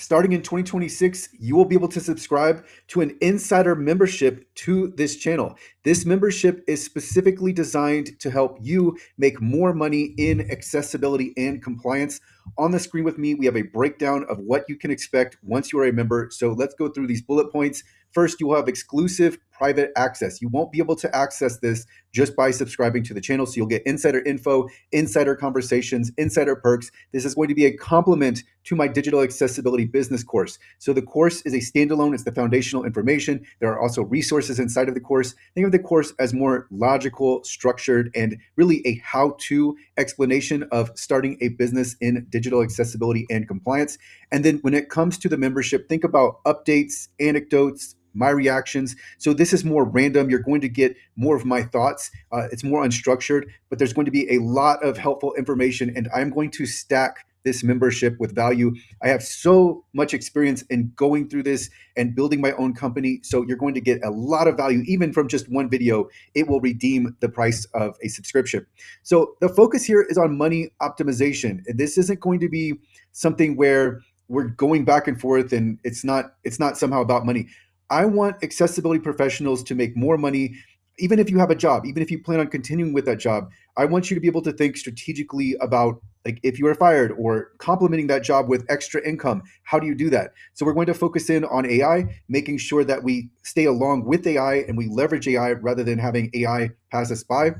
starting in 2026, you will be able to subscribe to an insider membership to this channel. This membership is specifically designed to help you make more money in accessibility and compliance. On the screen with me, we have a breakdown of what you can expect once you are a member. So let's go through these bullet points. First, you will have exclusive private access. You won't be able to access this just by subscribing to the channel. So you'll get insider info, insider conversations, insider perks. This is going to be a complement to my digital accessibility business course. So the course is a standalone, it's the foundational information. There are also resources inside of the course. Think of the course as more logical, structured, and really a how-to explanation of starting a business in digital accessibility and compliance. And then when it comes to the membership, think about updates, anecdotes, my reactions. So this is more random. You're going to get more of my thoughts. It's more unstructured, but there's going to be a lot of helpful information, and I'm going to stack this membership with value. I have so much experience in going through this and building my own company. So you're going to get a lot of value, even from just one video. It will redeem the price of a subscription. So the focus here is on money optimization. This isn't going to be something where we're going back and forth and it's not somehow about money. I want accessibility professionals to make more money, even if you have a job, even if you plan on continuing with that job. I want you to be able to think strategically about, like, if you are fired or complementing that job with extra income, how do you do that? So we're going to focus in on AI, making sure that we stay along with AI and we leverage AI rather than having AI pass us by.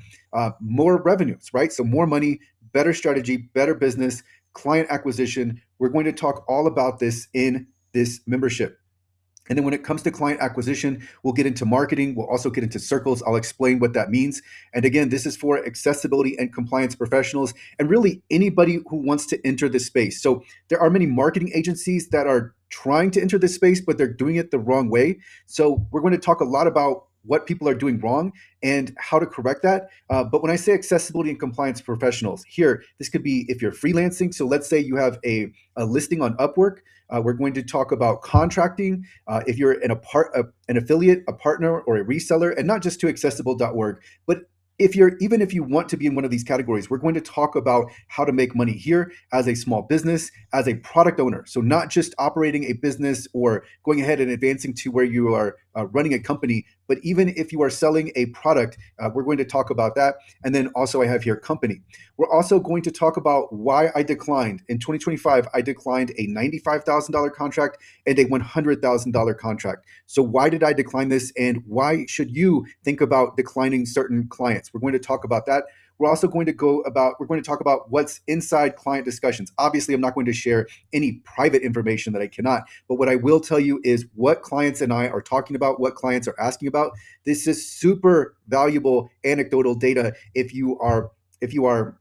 More revenues, right? So more money, better strategy, better business, client acquisition. We're going to talk all about this in this membership. And then when it comes to client acquisition, we'll get into marketing. We'll also get into circles. I'll explain what that means. And again, this is for accessibility and compliance professionals and really anybody who wants to enter this space. So there are many marketing agencies that are trying to enter this space, but they're doing it the wrong way. So we're going to talk a lot about what people are doing wrong and how to correct that. But when I say accessibility and compliance professionals, here, this could be if you're freelancing. So let's say you have a listing on Upwork. We're going to talk about contracting. If you're an affiliate, a partner, or a reseller, and not just to accessible.org, but even if you want to be in one of these categories, we're going to talk about how to make money here as a small business, as a product owner. So not just operating a business or going ahead and advancing to where you are running a company, but even if you are selling a product, we're going to talk about that. And then also I have here company. We're also going to talk about why I declined. In 2025, I declined a $95,000 contract and a $100,000 contract. So why did I decline this, and why should you think about declining certain clients? We're going to talk about that. We're also going to talk about what's inside client discussions. Obviously, I'm not going to share any private information that I cannot, but what I will tell you is what clients and I are talking about, what clients are asking about. This is super valuable anecdotal data if you are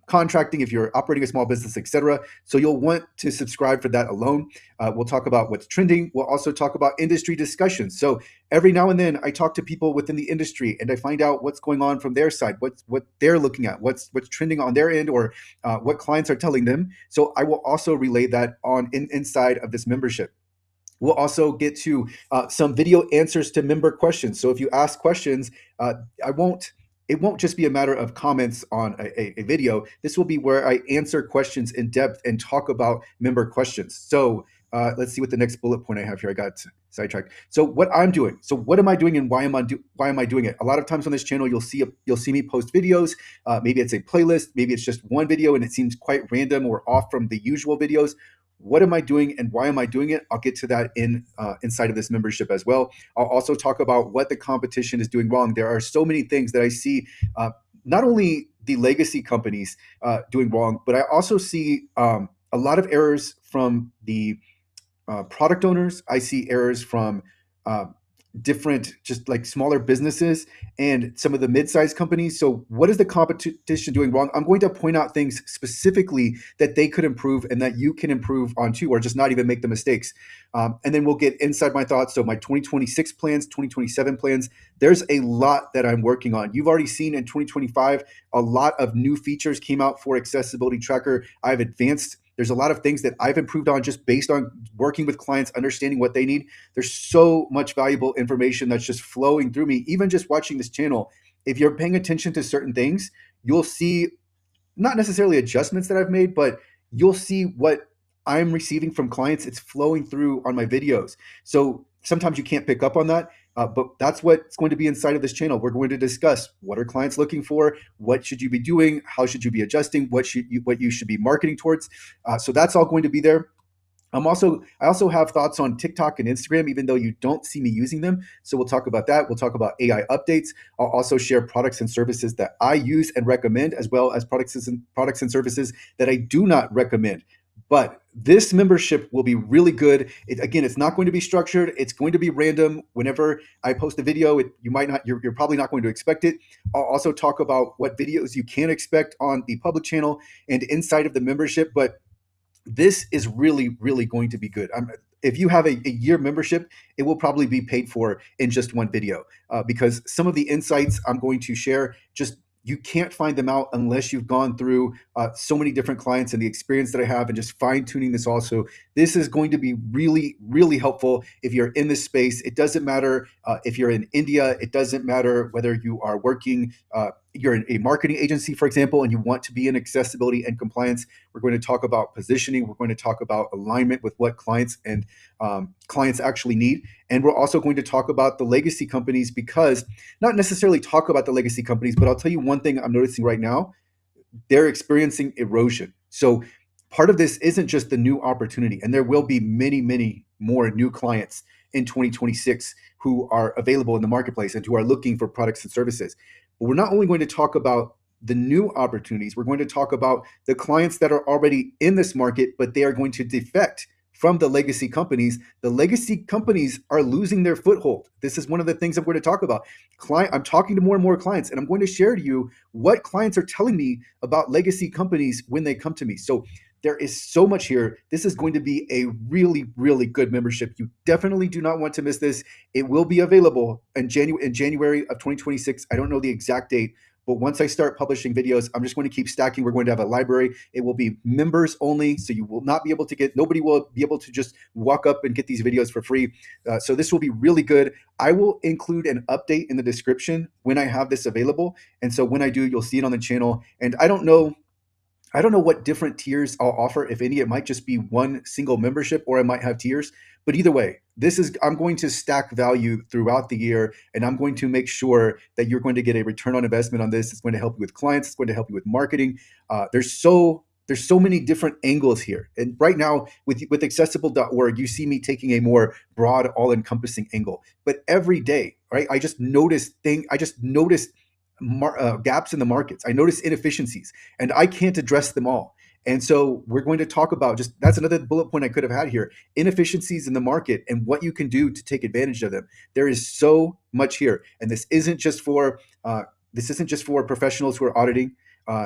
contracting, if you're operating a small business, etc. So you'll want to subscribe for that alone. We'll talk about what's trending. We'll also talk about industry discussions. So every now and then I talk to people within the industry and I find out what's going on from their side, what they're looking at, what's trending on their end, or what clients are telling them. So I will also relay that inside of this membership. We'll also get to some video answers to member questions. So if you ask questions, it won't just be a matter of comments on a video. This will be where I answer questions in depth and talk about member questions. So let's see what the next bullet point I have here. I got sidetracked. So what I'm doing. So what am I doing, and why am I doing it? A lot of times on this channel, you'll see me post videos. Maybe it's a playlist. Maybe it's just one video, and it seems quite random or off from the usual videos. What am I doing and why am I doing it? I'll get to that inside of this membership as well. I'll also talk about what the competition is doing wrong. There are so many things that I see, not only the legacy companies doing wrong, but I also see a lot of errors from the product owners. I see errors from different, just like smaller businesses and some of the mid-sized companies. So what is the competition doing wrong? I'm going to point out things specifically that they could improve and that you can improve on too, or just not even make the mistakes. And then we'll get inside my thoughts. So my 2026 plans, 2027 plans, there's a lot that I'm working on. You've already seen in 2025, a lot of new features came out for Accessibility Tracker. I've advanced. There's a lot of things that I've improved on just based on working with clients, understanding what they need. There's so much valuable information that's just flowing through me. Even just watching this channel, if you're paying attention to certain things, you'll see not necessarily adjustments that I've made, but you'll see what I'm receiving from clients, it's flowing through on my videos. So sometimes you can't pick up on that. But that's what's going to be inside of this channel. We're going to discuss what are clients looking for, what should you be doing, how should you be adjusting, what you should be marketing towards. So that's all going to be there. I also have thoughts on TikTok and Instagram, even though you don't see me using them. So we'll talk about that. We'll talk about AI updates. I'll also share products and services that I use and recommend, as well as products and services that I do not recommend. But this membership will be really good. Again, it's not going to be structured. It's going to be random. Whenever I post a video, you might not, you're probably not going to expect it. I'll also talk about what videos you can expect on the public channel and inside of the membership. But this is really, really going to be good. If you have a year membership, it will probably be paid for in just one video, because some of the insights I'm going to share, just you can't find them out unless you've gone through so many different clients and the experience that I have and just fine tuning this also. This is going to be really, really helpful if you're in this space. It doesn't matter if you're in India. It doesn't matter whether you are working, you're in a marketing agency, for example, and you want to be in accessibility and compliance. We're going to talk about positioning. We're going to talk about alignment with what clients and clients actually need. And we're also going to talk about the legacy companies, because not necessarily talk about the legacy companies, but I'll tell you one thing I'm noticing right now: they're experiencing erosion. So part of this isn't just the new opportunity, and there will be many, many more new clients in 2026 who are available in the marketplace and who are looking for products and services. But we're not only going to talk about the new opportunities, we're going to talk about the clients that are already in this market, but they are going to defect from the legacy companies. The legacy companies are losing their foothold. This is one of the things I'm going to talk about. I'm talking to more and more clients, and I'm going to share to you what clients are telling me about legacy companies when they come to me. So there is so much here. This is going to be a really, really good membership. You definitely do not want to miss this. It will be available in January of 2026. I don't know the exact date, but once I start publishing videos, I'm just going to keep stacking. We're going to have a library. It will be members only, so you will not be able to nobody will be able to just walk up and get these videos for free. So this will be really good. I will include an update in the description when I have this available. And so when I do, you'll see it on the channel. And I don't know what different tiers I'll offer, if any. It might just be one single membership, or I might have tiers. But either way, I'm going to stack value throughout the year, and I'm going to make sure that you're going to get a return on investment on this. It's going to help you with clients. It's going to help you with marketing. There's so many different angles here. And right now with accessible.org, you see me taking a more broad, all-encompassing angle. But every day, right, I just noticed gaps in the markets. I notice inefficiencies, and I can't address them all. And so we're going to talk about, just that's another bullet point I could have had here: inefficiencies in the market and what you can do to take advantage of them. There is so much here, and this isn't just for professionals who are auditing.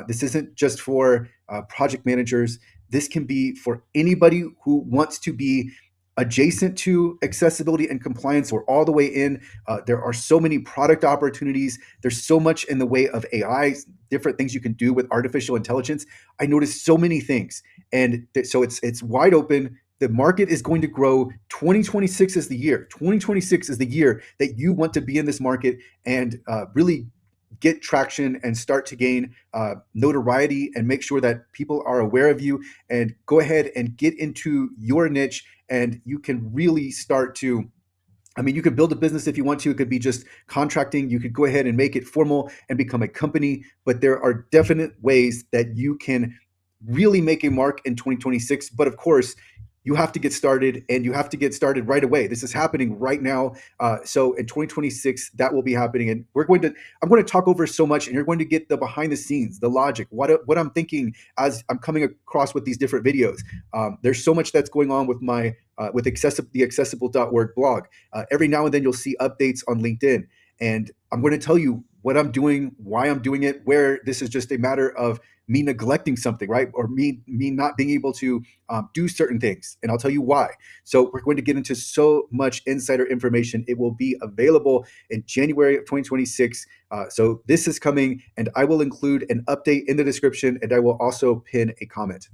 This isn't just for project managers. This can be for anybody who wants to be adjacent to accessibility and compliance, or all the way in. There are so many product opportunities. There's so much in the way of AI, different things you can do with artificial intelligence. I noticed so many things, and so it's wide open. The market is going to grow. 2026 is the year. 2026 is the year that you want to be in this market and really get traction and start to gain notoriety, and make sure that people are aware of you, and go ahead and get into your niche. And you can really start to, you could build a business if you want to. It could be just contracting. You could go ahead and make it formal and become a company. But there are definite ways that you can really make a mark in 2026. But of course, you have to get started, and you have to get started right away. This is happening right now. So in 2026, that will be happening. And I'm going to talk over so much, and you're going to get the behind the scenes, the logic, what I'm thinking as I'm coming across with these different videos. There's so much that's going on with with the accessible.org blog. Every now and then you'll see updates on LinkedIn, and I'm going to tell you what I'm doing, why I'm doing it, where this is just a matter of me neglecting something, right? Or me not being able to do certain things. And I'll tell you why. So we're going to get into so much insider information. It will be available in January of 2026. So this is coming, and I will include an update in the description, and I will also pin a comment.